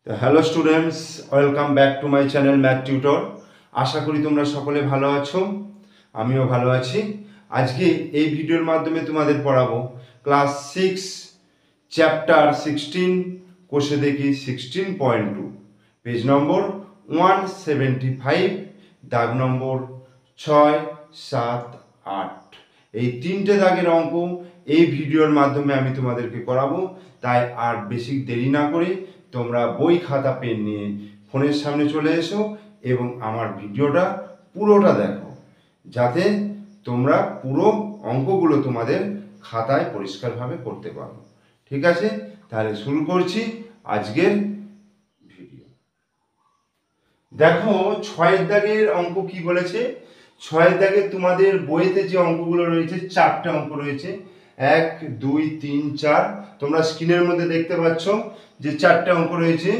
তো hello students, welcome back to my channel math tutor. আশা করি তোমরা সকলে ভালো আছো, আমিও ভালো আছি। আজকে এই ভিডিওর মাধ্যমে তোমাদের পড়াবো ক্লাস 6 চ্যাপ্টার 16 কোষে দেখি 16.2 পেজ নম্বর 175, দাগ নম্বর 6, 7, 8। এই তিনটে দাগের অঙ্ক এই ভিডিওর মাধ্যমে আমি তোমাদেরকে করাবো। তাই আর বেশি দেরি না করে তোমরা বই খাতা পেন নিয়ে ফোনের সামনে চলে এসো এবং আমার ভিডিওটা পুরোটা দেখো, যাতে তোমরা পুরো অঙ্কগুলো তোমাদের খাতায় পরিষ্কারভাবে করতে পারো। ঠিক আছে, তাহলে শুরু করছি আজকের ভিডিও। দেখো 6 দাগের অঙ্ক কি বলেছে। 6 দাগে তোমাদের বইতে যে অঙ্কগুলো রয়েছে, 4টে অঙ্ক রয়েছে, 1, 2, 3, 4। তোমরা স্ক্রিনের মধ্যে দেখতে পাচ্ছ যে 4টে অঙ্ক রয়েছে।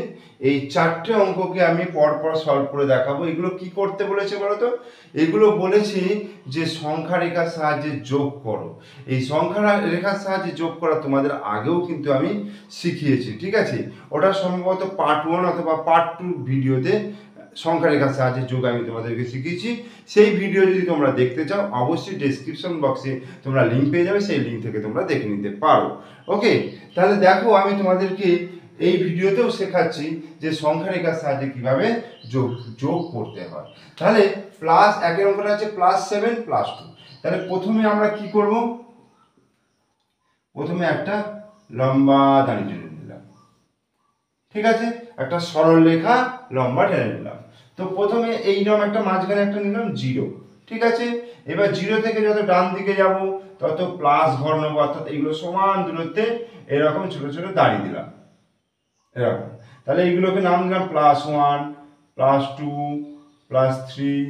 এই 4টে অঙ্ককে আমি পরপর সলভ করে দেখাবো। এগুলো কি করতে বলেছে বলো তো? এগুলো বলেছে যে সংখ্যা রেখার সাহায্যে যোগ করো। এই সংখ্যা রেখার সাহায্যে যোগ করা তোমাদের আগেও কিন্তু আমি শিখিয়েছি, ঠিক আছে? ওটা সম্ভবত পার্ট 1 অথবা পার্ট 2 ভিডিওতে সংখ্যা রেখার সাহায্যে যোগ আমি তোমাদেরকে শিখিয়েছি। সেই ভিডিও যদি তোমরা দেখতে চাও, অবশ্যই ডেসক্রিপশন বক্সে তোমরা লিঙ্ক পেয়ে যাবে, সেই লিঙ্ক থেকে তোমরা দেখে নিতে পারো। ওকে, তাহলে দেখো আমি তোমাদেরকে এই ভিডিওতেও শেখাচ্ছি যে সংখ্যা রেখার সাহায্যে কিভাবে যোগ করতে হয়। তাহলে প্লাস একের অঙ্কটা আছে +7 +2। তাহলে প্রথমে আমরা কি করব? প্রথমে একটা লম্বা দাঁড়ি টেনে নিলাম, ঠিক আছে? একটা সরল রেখা লম্বা টেনে নিলাম। তো প্রথমে এইরকম একটা মাঝখানে একটা নিলাম 0, ঠিক আছে? এবার 0 থেকে যত ডান দিকে যাব তত প্লাস ঘর নেব, অর্থাৎ এইগুলো সমান দূরত্বে এরকম ছোট ছোট দাঁড়িয়ে দিলাম এরকম। তাহলে এইগুলোকে নাম দিলাম +1, +2, +3,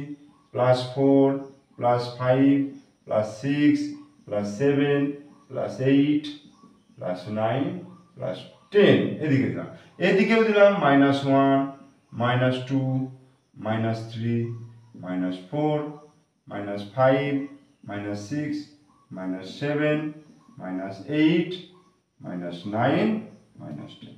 +4, +5, +6, +7, +8, +9, +10। এদিকে দিলাম, এদিকেও দিলাম -1, -2, -3, -4, -5, -6, -7, -8, -9, -10।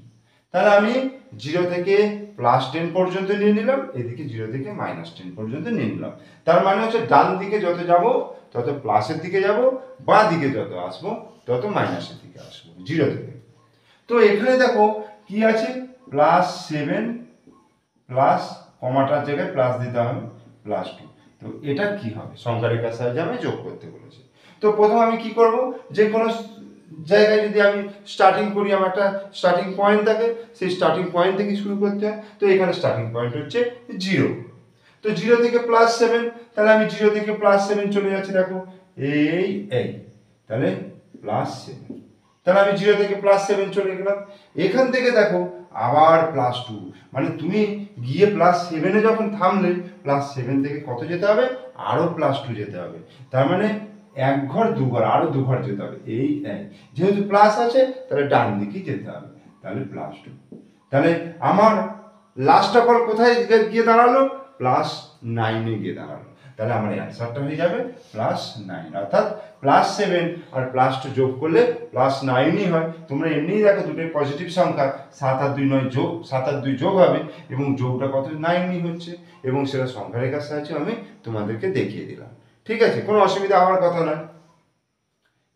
তাহলে আমি 0 থেকে +10 পর্যন্ত নিয়ে নিলাম, এদিকে 0 থেকে -10 পর্যন্ত নিয়ে নিলাম। তার মানে হচ্ছে ডান দিকে যত যাব তত প্লাসের দিকে যাব, বাঁ দিকে যত আসবো তত মাইনাসের দিকে আসবো 0 থেকে। তো এখানে দেখো কি আছে, +7 প্লাস কমাটার জায়গায় প্লাস দিতে হবে +2। তো এটা কি হবে? সংখ্যা রেখার সাহায্যে আমি যোগ করতে বলেছি। তো প্রথম আমি কি করব, যে কোনো জায়গায় যদি আমি স্টার্টিং করি, আমার একটা স্টার্টিং পয়েন্ট থাকে, সেই স্টার্টিং পয়েন্ট থেকে শুরু করতে হয়। তো এখানে স্টার্টিং পয়েন্ট হচ্ছে 0। তো 0 থেকে +7, তাহলে আমি 0 থেকে +7 চলে যাচ্ছি, দেখো এই তাহলে +7। তাহলে আমি 0 থেকে +7 চলে গেলাম। এখান থেকে দেখো আবার +2, মানে তুমি গিয়ে +7 এ যখন থামলে +7 থেকে কত যেতে হবে? আরো +2 যেতে হবে। তার মানে এক ঘর দু ঘর, আরো দু ঘর যেতে হবে। এই যেহেতু প্লাস আছে তাহলে ডান দিকে যেতে হবে, তাহলে +2। তাহলে আমার লাস্ট অফ অল কোথায় গিয়ে দাঁড়ালো? +9 এ গিয়ে দাঁড়ালো। তাহলে আমার অ্যান্সারটা হয়ে যাবে +9, অর্থাৎ +7 আর +2 যোগ করলে +9ই হয়। তোমরা এমনিই দেখো দুটোই পজিটিভ সংখ্যা, 7 আর 2 9 যোগ, 7 আর 2 যোগ হবে এবং যোগটা কত? 9ই হচ্ছে, এবং সেটা সংখ্যা রেখার সাহায্যে আমি তোমাদেরকে দেখিয়ে দিলাম। ঠিক আছে, কোনো অসুবিধা হওয়ার কথা নয়।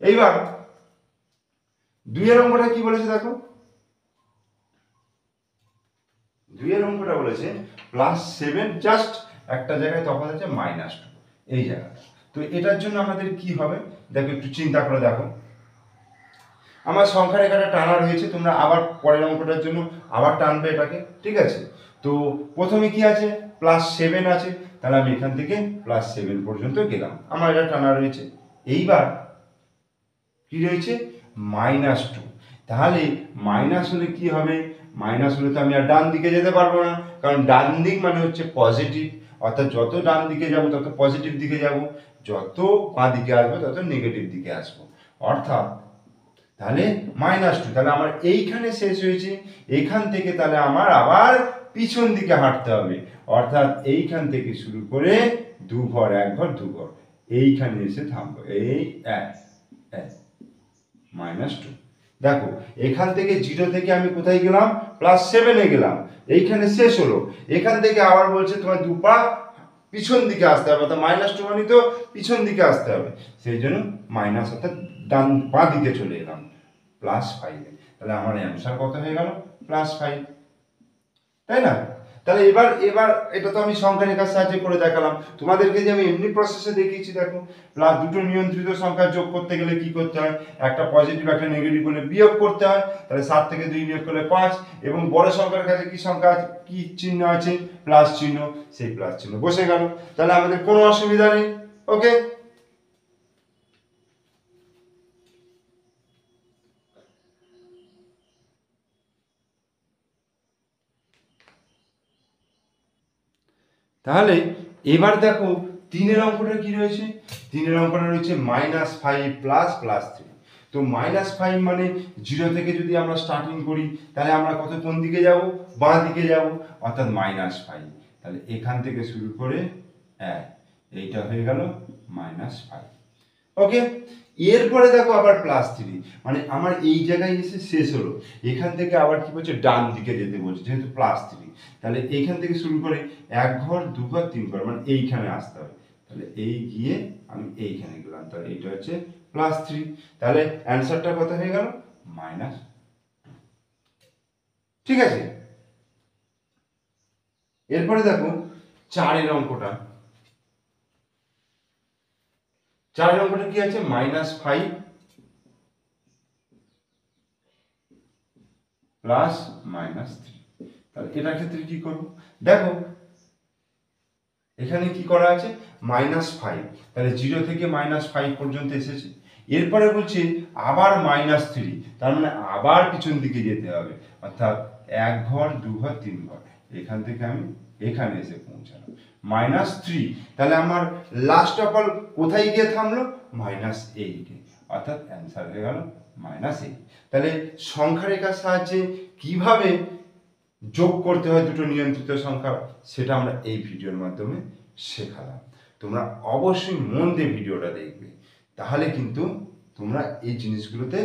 এইবার 2 এর অঙ্কটা কি বলেছে দেখো। 2 এর অঙ্কটা বলেছে +7, জাস্ট একটা জায়গায় তফাৎ আছে -2, এই জায়গাটা। তো এটার জন্য আমাদের কি হবে দেখো, একটু চিন্তা করে দেখো। আমার সংখ্যা রেখাটা টানা রয়েছে, তোমরা আবার পরের অঙ্কটার জন্য আবার টানবে এটাকে, ঠিক আছে? তো প্রথমে কি আছে? +7 আছে, তাহলে আমি এখান থেকে +7 পর্যন্ত গেলাম, আমার এটা টানা রয়েছে। এইবার কি রয়েছে? -2। তাহলে মাইনাস হলে কি হবে? মাইনাস হলে তো আমি আর ডান দিকে যেতে পারবো না, কারণ ডান দিক মানে হচ্ছে পজিটিভ, অর্থাৎ যত ডান দিকে যাব তত পজিটিভ দিকে যাব, যত বাঁ দিকে আসবো তত নেগেটিভ দিকে আসবো। অর্থাৎ তাহলে -2, তাহলে আমার এইখানে শেষ হয়েছে। এখান থেকে তাহলে আমার আবার পিছন দিকে হাঁটতে হবে, অর্থাৎ এইখান থেকে শুরু করে দু ঘর, এক ঘর, দু ঘর, এইখানে এসে থামবো। এই -2। দেখো এখান থেকে 0 থেকে আমি কোথায় গেলাম, +7 এ গেলাম, এইখানে শেষ হলো। এখান থেকে আবার বলছে তোমার 2 পা পিছন দিকে আসতে হবে, অর্থাৎ -2 মানে তো পিছন দিকে আসতে হবে, সেই জন্য মাইনাস অর্থাৎ ডান বাঁ দিকে চলে এলাম +5 এ। তাহলে আমার অ্যান্সার কত হয়ে গেল, +5, তাই না? তাহলে এবার এবার এটা তো আমি সংখ্যা রেখার সাহায্যে করে দেখালাম, তোমাদেরকে যে আমি এমনি প্রসেসে দেখিয়েছি। দেখো দুটো নিয়ন্ত্রিত সংখ্যা যোগ করতে গেলে কি করতে হয়, একটা পজিটিভ একটা নেগেটিভ হলে বিয়োগ করতে হয়। তাহলে 7 থেকে 2 বিয়োগ করলে 5, এবং বড় সংখ্যার কাছে কি সংখ্যা আছে, কি চিহ্ন আছে, প্লাস চিহ্ন, সেই প্লাস চিহ্ন বসে গেল। তাহলে আমাদের কোনো অসুবিধা নেই। ওকে, তাহলে এবার দেখো 3-এর অঙ্কটা কি রয়েছে, 3-এর অঙ্কটা রয়েছে -5 ++3। তো -5 মানে 0 থেকে যদি আমরা স্টার্টিং করি, তাহলে আমরা কোন দিকে যাব, বাঁ দিকে যাব, অর্থাৎ -5। তাহলে এখান থেকে শুরু করে এইটা হয়ে গেল -5। ওকে, এরপরে দেখো আবার +3, মানে আমার এই জায়গায় এসে শেষ হলো, এখান থেকে আবার কি বলছে, ডান দিকে যেতে বলছে, যেহেতু +3। তাহলে এইখান থেকে শুরু করে 1 ঘর 2 ঘর 3 ঘর, মানে এইখানে আসতে হবে। তাহলে এই গিয়ে আমি এইখানে গেলাম, তাহলে এইটা হচ্ছে +3। তাহলে অ্যান্সারটা কত হয়ে গেল, -2। ঠিক আছে, এরপরে দেখো 4-এর অঙ্কটা, 4-এর অঙ্কটা কি আছে, -5 প্লাস -3। তাহলে এটার ক্ষেত্রে কি করব, দেখো এখানে কি করা আছে, -5, তাহলে 0 থেকে -5 পর্যন্ত এসেছে। এরপরে বলছে আবার -3, তার মানে আবার পিছন দিকে যেতে হবে, অর্থাৎ 1 ঘর 2 ঘর 3 ঘর, এখান থেকে আমি এখানে এসে পৌঁছালাম -3। তাহলে আমার লাস্ট অফ অল কোথায় গিয়ে থামলো, -8, অর্থাৎ অ্যান্সার হয়ে গেল -8। তাহলে সংখ্যা রেখার সাহায্যে কিভাবে যোগ করতে হয় দুটো নিয়ন্ত্রিত সংখ্যা, সেটা আমরা এই ভিডিওর মাধ্যমে শেখালাম। তোমরা অবশ্যই মন দিয়ে ভিডিওটা দেখবে, তাহলে কিন্তু তোমরা এই জিনিসগুলোতে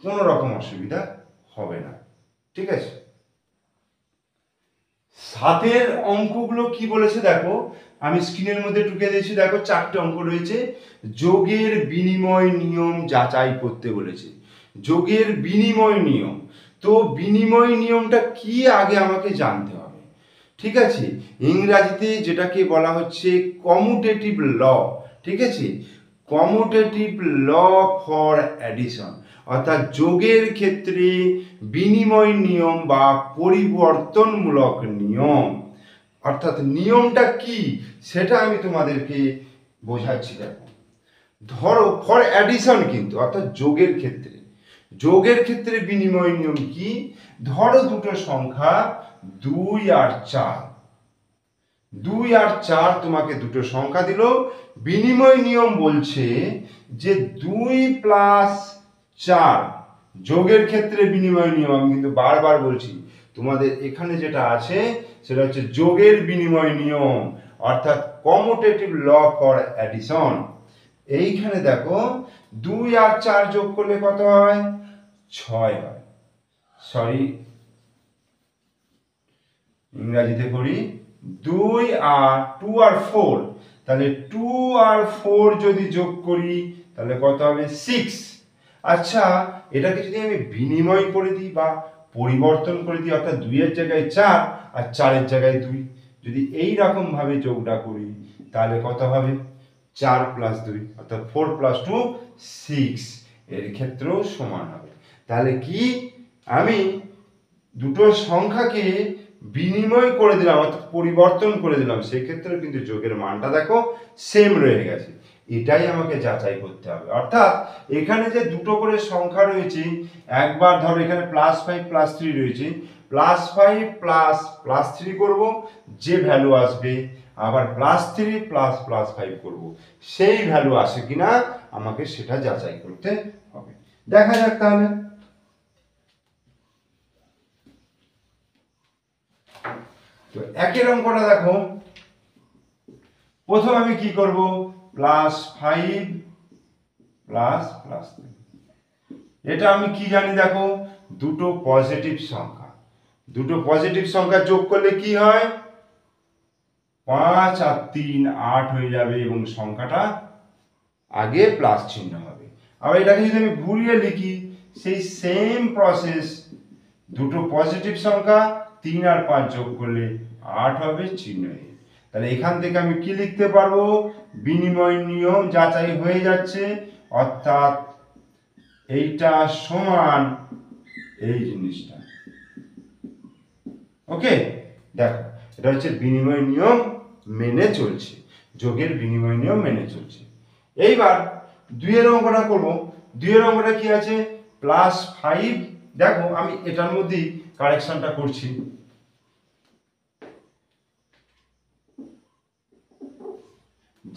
কোনো রকম অসুবিধা হবে না। ঠিক আছে, 7-এর অঙ্কগুলো কি বলেছে দেখো, আমি স্ক্রিনের মধ্যে টুকে দিয়েছি। দেখো 4টে অঙ্ক রয়েছে, যোগের বিনিময় নিয়ম যাচাই করতে বলেছে। যোগের বিনিময় নিয়ম, তো বিনিময় নিয়মটা কি আগে আমাকে জানতে হবে। ঠিক আছে, ইংরাজিতে যেটাকে বলা হচ্ছে কমিউটেটিভ ল। ঠিক আছে, কমিউটেটিভ ল ফর অ্যাডিশন, অর্থাৎ যোগের ক্ষেত্রে বিনিময় নিয়ম বা পরিবর্তনমূলক নিয়ম, অর্থাৎ নিয়মটা কি সেটা আমি তোমাদেরকে বোঝাচ্ছি। দেখো ধরো ফর অ্যাডিশন, কিন্তু অর্থাৎ যোগের ক্ষেত্রে, যোগের ক্ষেত্রে বিনিময় নিয়ম কি, ধরো দুটো সংখ্যা 2 আর 4, 2 আর 4 তোমাকে দুটো সংখ্যা দিল, বিনিময় নিয়ম বলছে যে 2 প্লাস 4, যোগের ক্ষেত্রে বিনিময় নিয়ম, আমি কিন্তু বারবার বলছি, তোমাদের এখানে যেটা আছে সেটা হচ্ছে যোগের বিনিময় নিয়ম, অর্থাৎ কমিউটেটিভ ল ফর অ্যাডিশন। এইখানে দেখো 2 আর 4 যোগ করলে কত হয়, 6 হয়। সরি, ইংরাজিতে করি, 2 আর 2 আর 4, তাহলে 2 আর 4 যদি যোগ করি তাহলে কত হবে, 6। আচ্ছা, এটাকে যদি আমি বিনিময় করে দিই বা পরিবর্তন করে দিই, অর্থাৎ 2 এর জায়গায় 4 আর 4 এর জায়গায় 2, যদি এই রকম ভাবে যোগটা করি তাহলে কত হবে, 4 প্লাস 2, অর্থাৎ 4 প্লাস 2 6, এর ক্ষেত্রেও সমান হবে। তাহলে কি, আমি দুটো সংখ্যাকে বিনিময় করে দিলাম, অর্থাৎ পরিবর্তন করে দিলাম, সেক্ষেত্রে কিন্তু যোগের মানটা দেখো সেম রয়ে গেছে। এটাই আমাকে যাচাই করতে হবে। অর্থাৎ এখানে যে দুটো করে সংখ্যা রয়েছে, একবার ধরো এখানে +5 +3 রয়েছে, +5 +3 করব, যে ভ্যালু আসবে, আবার +3 +5 করব, সেই ভ্যালু আসে কিনা আমাকে সেটা যাচাই করতে হবে। দেখা যাক তাহলে। তো 1-এর অঙ্কটা দেখো, প্রথম আমি কি করব, +5 +3, এটা আমি কি জানি দেখো, দুটো পজিটিভ সংখ্যা, দুটো পজিটিভ সংখ্যা যোগ করলে কি হয়, 5 আর 3 8 হয়ে যাবে এবং সংখ্যাটা আগে প্লাস চিহ্ন হবে। আবার এটাকে যদি আমি ঘুরিয়ে লিখি, সেই সেম প্রসেস, দুটো পজিটিভ সংখ্যা 3 আর 5 যোগ করলে 8 হবে চিহ্ন। তাহলে এখান থেকে আমি কি লিখতে পারবো, বিনিময় নিয়ম যাচাই হয়ে যাচ্ছে, অর্থাৎ এইটা সমান এই জিনিসটা। ওকে, দেখো এটা হচ্ছে বিনিময় নিয়ম মেনে চলছে, যোগের বিনিময় নিয়ম মেনে চলছে। এইবার 2 এর অঙ্কটা করবো। 2 এর অঙ্কটা কি আছে, +5। দেখো আমি এটার মধ্যেই কারেকশনটা করছি।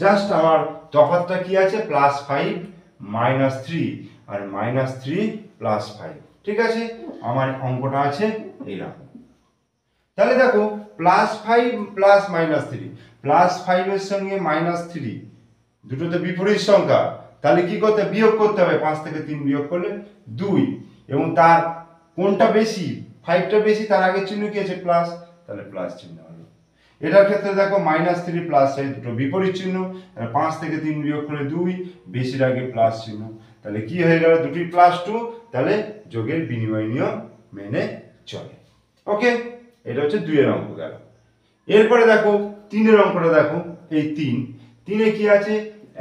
জাস্ট আমার তফাৎটা কি আছে, +5 -3 আর -3 +5। ঠিক আছে, আমার অঙ্কটা আছে এইরকম। তাহলে দেখো +5 প্লাস -3, +5 এর সঙ্গে -3 দুটো তো বিপরীত সংখ্যা, তাহলে কি করতে, বিয়োগ করতে হবে। 5 থেকে 3 বিয়োগ করলে 2, এবং তার কোনটা বেশি, 5টা বেশি, তার আগের চিহ্ন কি আছে, প্লাস, তাহলে প্লাস চিহ্ন হলো। এটার ক্ষেত্রে দেখো -3 +5 দুটো বিপরীত চিহ্ন, 5 থেকে 3 বিয়োগ করলে 2, বেশির আগে প্লাস চিহ্ন, তাহলে কি হয়ে গেল, দুটি +2, তাহলে যোগের বিনিময় নিয়ম মেনে চলে। ওকে, এটা হচ্ছে 2 এর অঙ্ক গেল। এরপরে দেখো 3 এর অঙ্কটা দেখো, এই 3 এ কি আছে,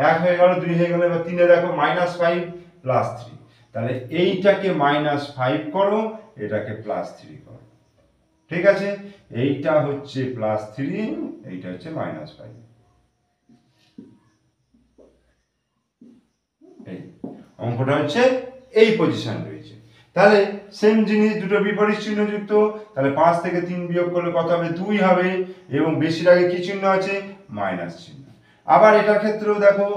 1 হয়ে গেল, 2 হয়ে গেল, এবার 3 এ দেখো -5 +3, তাহলে এইটাকে -5 করো, এটাকে +3 করো। ঠিক আছে, এইটা হচ্ছে +3, এইটা হচ্ছে -5। এই অঙ্কটা হচ্ছে এই পজিশন রয়েছে। তাহলে সেম জিনিস, দুটো বিপরীত চিহ্ন যুক্ত, তাহলে 5 থেকে 3 বিয়োগ করলে কত হবে, 2 হবে, এবং বেশির আগে কি চিহ্ন আছে, মাইনাস চিহ্ন। আবার এটার ক্ষেত্রেও দেখো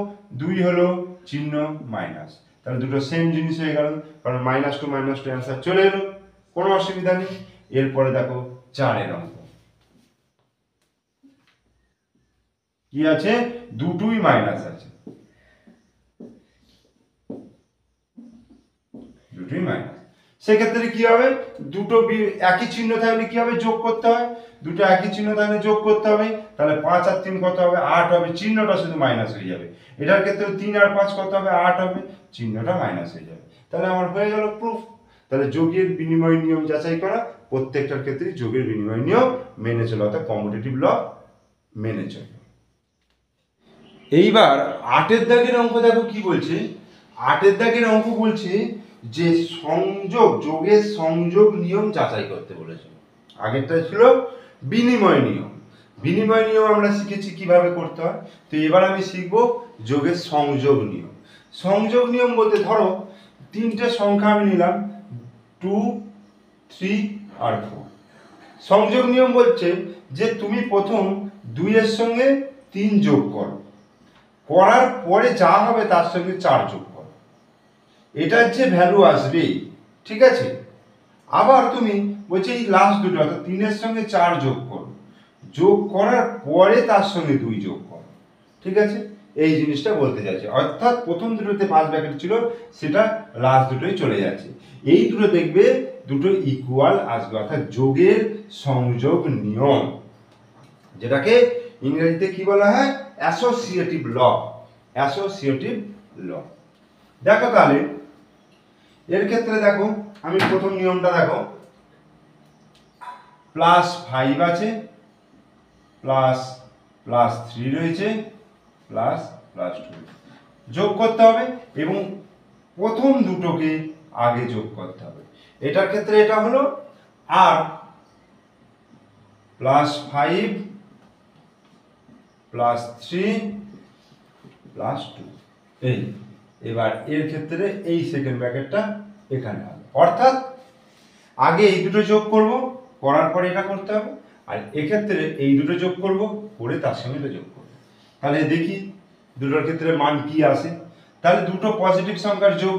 2 হলো চিহ্ন মাইনাস, তাহলে দুটো সেম জিনিস হয়ে গেল, কারণ -2 -2 অ্যান্সার চলে এলো, কোনো অসুবিধা নেই। এরপরে দেখো 4 এর অঙ্ক কি আছে, দুটোই মাইনাস আছে, দুটোই মাইনাস। সেক্ষেত্রে কি হবে, দুটো একই চিহ্ন থাকলে কি হবে, যোগ করতে হয়, দুটো একই চিহ্ন থাকলে যোগ করতে হবে, তাহলে 5 আর 3 কত হবে, 8 হবে, চিহ্নটা শুধু মাইনাস হয়ে যাবে। এটার ক্ষেত্রে 3 আর 5 কত হবে, 8 হবে, চিহ্নটা মাইনাস হয়ে যাবে। তাহলে আমার হয়ে গেল প্রুফ। তাহলে যোগের বিনিময় নিয়ম যাচাই করা, প্রত্যেকটার ক্ষেত্রে যোগের বিনিময় নিয়ম মেনে চলা, অর্থাৎ কম্যুটেটিভ ল মেনে চলা। এইবার 8 এর দাগের অঙ্ক দেখো কি বলছে। 8 এর দাগের অঙ্ক বলছে যে সংযোগ, যোগের সংযোগ নিয়ম যাচাই করতে বলেছে। আগেরটা ছিল বিনিময় নিয়ম। বিনিময় নিয়ম আমরা শিখেছি কিভাবে করতে হয়, তো এবার আমি শিখব যোগের সংযোগ নিয়ম। সংযোগ নিয়ম বলতে ধরো 3টে সংখ্যা আমি নিলাম, 2 3 আর 4। সংযোগ নিয়ম বলছে যে তুমি প্রথম 2 এর সঙ্গে 3 যোগ করো, করার পরে যা হবে তার সঙ্গে 4 যোগ করো, এটার যে ভ্যালু আসবে, ঠিক আছে। আবার তুমি বলছে এই লাস্ট দুটো, অর্থাৎ 3 এর সঙ্গে 4 যোগ করো, যোগ করার পরে তার সঙ্গে 2 যোগ করো, ঠিক আছে। এই জিনিসটা বলতে যাচ্ছে, অর্থাৎ প্রথম দুটোতে 5 ব্র্যাকেট ছিল, সেটা লাস্ট দুটোই চলে যাচ্ছে। এই দুটো দেখবে দুটো ইকুয়াল আসবে, অর্থাৎ যোগের সংযোগ নিয়ম, যেটাকে ইংরেজিতে কি বলা হয়, অ্যাসোসিয়েটিভ ল। অ্যাসোসিয়েটিভ ল। দেখো তাহলে এর ক্ষেত্রে দেখো, আমি প্রথম নিয়মটা দেখো, +5 আছে, +3 রয়েছে, +2 যোগ করতে হবে, এবং প্রথম দুটোকে আগে যোগ করতে হবে। এটার ক্ষেত্রে এটা হলো আর +5 +3 +2। এই এবার এর ক্ষেত্রে এই সেকেন্ড ব্র্যাকেটটা এখানে হবে, অর্থাৎ আগে এই দুটো যোগ করব, করার পরে এটা করতে হবে, আর এক্ষেত্রে এই দুটো যোগ করব, করে তার সঙ্গে এটা যোগ করব। তাহলে দেখি দুটোর ক্ষেত্রে মান কি আসে। তাহলে দুটো পজিটিভ সংখ্যার যোগ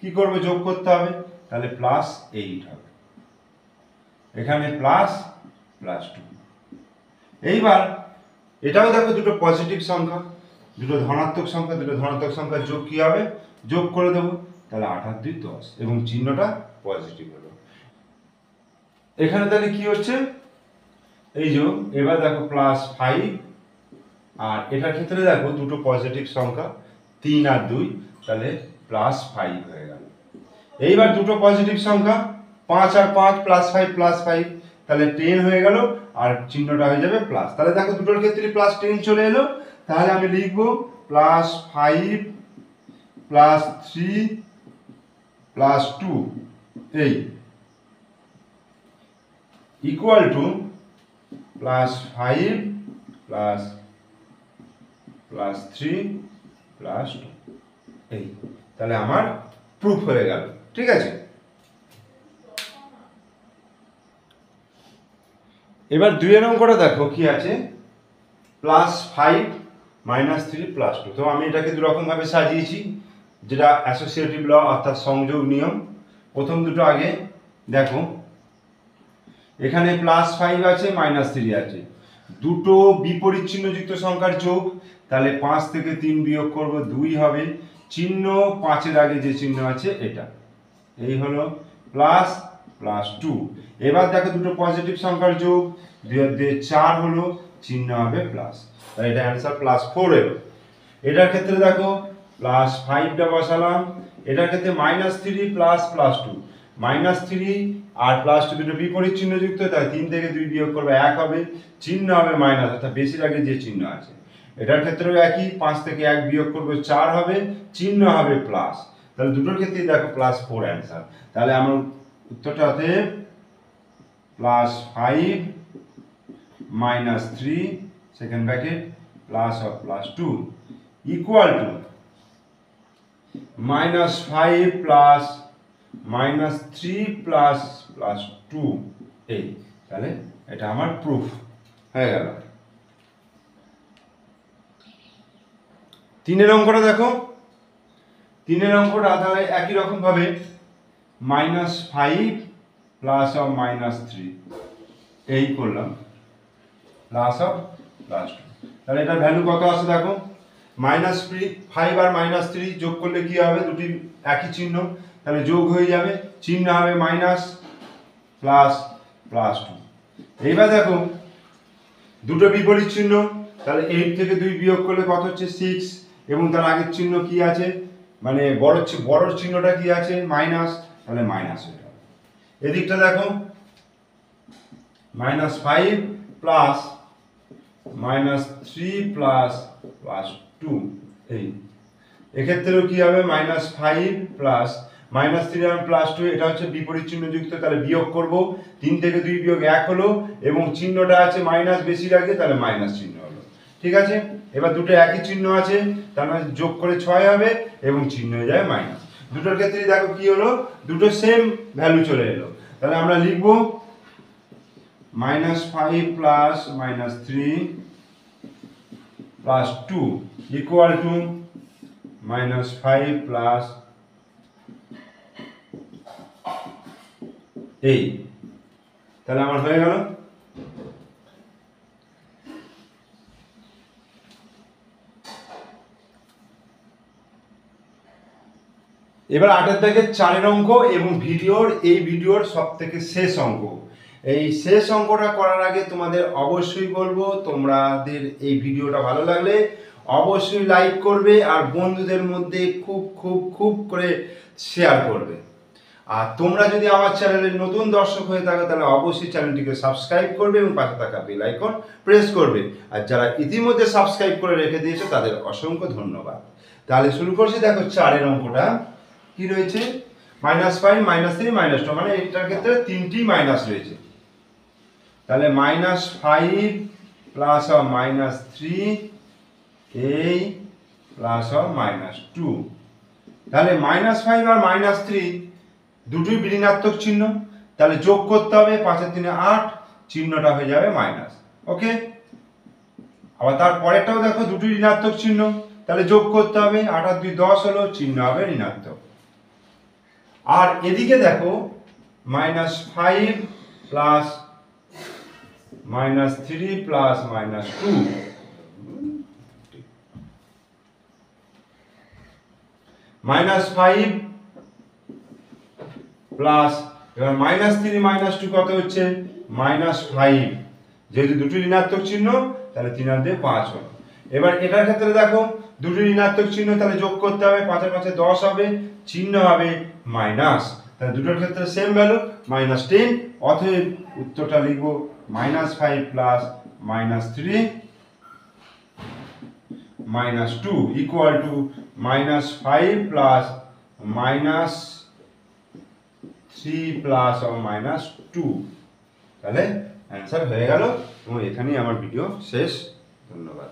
কি করবে, যোগ করতে হবে, তাহলে +8 হবে, এখানে +2। এইবার এটাও দেখো দুটো পজিটিভ সংখ্যা, দুটো ধনাত্মক সংখ্যা, দুটো ধনাত্মক সংখ্যার যোগ কি হবে, যোগ করে দেবো, তাহলে 8 আর 2 10 এবং চিহ্নটা পজিটিভ হলো। এখানে তাহলে কি হচ্ছে, এই যে এবার দেখো +5, আর এটার ক্ষেত্রে দেখো দুটো পজিটিভ সংখ্যা 3 আর 2, তাহলে +5 হয়ে গেল। এইবার দুটো পজিটিভ সংখ্যা 5 আর 5 +5 তাহলে 10 হয়ে গেল, আর চিহ্নটা হয়ে যাবে প্লাস। তাহলে দেখো দুটোর ক্ষেত্রে +10 চলে এলো। তাহলে আমি লিখবো +5 +3 +2 এই ইকুয়াল টু +5 +3 +2 এই। তাহলে আমার প্রুফ হয়ে গেল। ঠিক আছে, এবার 2 এর অঙ্কটা দেখো কি আছে, +5 -3 +2। তো আমি এটাকে দুরকম ভাবে সাজিয়েছি, যেটা অ্যাসোসিয়েটিভ ল অর্থাৎ সংযোগ নিয়ম। প্রথম দুটো আগে দেখো, এখানে +5 আছে -3 আছে, দুটো বিপরীত চিহ্নযুক্ত সংখ্যার যোগ। তাহলে 5 থেকে 3 বিয়োগ করব 2 হবে, চিহ্ন 5 এর আগে যে চিহ্ন আছে এটা, এই হলো প্লাস +2। এবার দেখো দুটো পজিটিভ সংখ্যার যোগ, 2 আর 2 4 হলো, চিহ্ন হবে প্লাস। তাহলে এটা অ্যান্সার +4 এলো। এটার ক্ষেত্রে দেখো +5টা বসালাম, এটার ক্ষেত্রে -3 +2, -3 আর +2 দুটো বিপরীত চিহ্নযুক্ত, তাই 3 থেকে 2 বিয়োগ করবে 1 হবে, চিহ্ন হবে মাইনাস অর্থাৎ বেশির আগে যে চিহ্ন আছে। এটার ক্ষেত্রেও একই, 5 থেকে 1 বিয়োগ করবে 4 হবে, চিহ্ন হবে প্লাস। তাহলে দুটোর ক্ষেত্রেই দেখো +4 অ্যান্সার। তাহলে আমার উত্তরটা হতে +5 -3 সেকেন্ড ব্র্যাকেট +2 ইকুয়াল টু -5 -3 +2 এই। তাহলে এটা আমার প্রুফ হয়ে গেল। 3 এর অঙ্কটা দেখো, 3 এর অঙ্কটা তাহলে একই রকম ভাবে -5 +3 এই করলাম +2। তাহলে এটার ভ্যালু কত আসে দেখো, -5 আর -3 যোগ করলে কি হবে, দুটি একই চিহ্ন, তাহলে যোগ হয়ে যাবে, চিহ্ন হবে মাইনাস প্লাস +2। এইবার দেখো দুটো বিপরীত চিহ্ন, তাহলে 8 থেকে 2 বিয়োগ করলে কত হচ্ছে 6, এবং তার আগের চিহ্ন কি আছে, মানে বড় চিহ্নটা কি আছে মাইনাস, তাহলে মাইনাস হয়ে যাবে। এদিকটা দেখো -5 প্লাস -3 +2 এই। এক্ষেত্রেও কি হবে, -5 প্লাস -3 আর +2, এটা হচ্ছে বিপরীত চিহ্নযুক্ত, তাহলে বিয়োগ করব, 3 থেকে 2 বিয়োগ 1 হলো, এবং চিহ্নটা আছে মাইনাস বেশির আগে, তাহলে মাইনাস চিহ্ন হলো। ঠিক আছে, এবার দুটো একই চিহ্ন আছে, তার মানে যোগ করে 6 হবে, এবং চিহ্ন হয়ে যায় মাইনাস। দুটোর ক্ষেত্রে দেখো কি হলো, দুটো সেম ভ্যালু চলে এলো। তাহলে আমরা লিখব -5 প্লাস -3 +2 ইকুয়াল টু -5 প্লাস এই। তাহলে আমার হয়ে গেল। এবার 8 থেকে 4 অঙ্ক এবং এই ভিডিওর সব থেকে শেষ অঙ্ক। এই শেষ অঙ্কটা করার আগে তোমাদের অবশ্যই বলবো, তোমাদের এই ভিডিওটা ভালো লাগলে অবশ্যই লাইক করবে, আর বন্ধুদের মধ্যে খুব খুব খুব করে শেয়ার করবে। আর তোমরা যদি আমার চ্যানেলের নতুন দর্শক হয়ে থাকো, তাহলে অবশ্যই চ্যানেলটিকে সাবস্ক্রাইব করবে এবং পাশে থাকা বেল আইকন প্রেস করবে। আর যারা ইতিমধ্যে সাবস্ক্রাইব করে রেখে দিয়েছো, তাদের অসংখ্য ধন্যবাদ। তাহলে শুরু করছি। দেখো 4 অঙ্কটা কি রয়েছে, -5 -3 -2, মানে এটার ক্ষেত্রে তিনটি মাইনাস রয়েছে। তাহলে -5 প্লাস -3 এই প্লাস -2। তাহলে -5 আর -3 দুটোই ঋণাত্মক চিহ্ন, তাহলে যোগ করতে হবে, 5 আর 3 8, চিহ্নটা হয়ে যাবে মাইনাস। ওকে, আবার তার পরেরটাও দেখো দুটোই ঋণাত্মক চিহ্ন, তাহলে যোগ করতে হবে, 8 আর 2 10 হলো, চিহ্ন হবে ঋণাত্মক। আর এদিকে দেখো -5 প্লাস -3 প্লাস -2, -5 প্লাস এবার -3 -2 কত হচ্ছে -5, যেহেতু দুটি ঋণাত্মক চিহ্ন তাহলে 3 আর 2 5 হলো। এবার এটার ক্ষেত্রে দেখো দুটি ঋণাত্মক চিহ্ন তাহলে যোগ করতে হবে, 5 এর 5 10 হবে, চিহ্ন হবে মাইনাস, তাহলে দুটোর ক্ষেত্রে সেম ভ্যালু -10, অতএব উত্তরটা লিখব -5 plus -3 -2 equal to -5 plus -3 plus or -2। তাহলে অ্যান্সার হয়ে গেল এবং এখানেই আমার ভিডিও শেষ। ধন্যবাদ।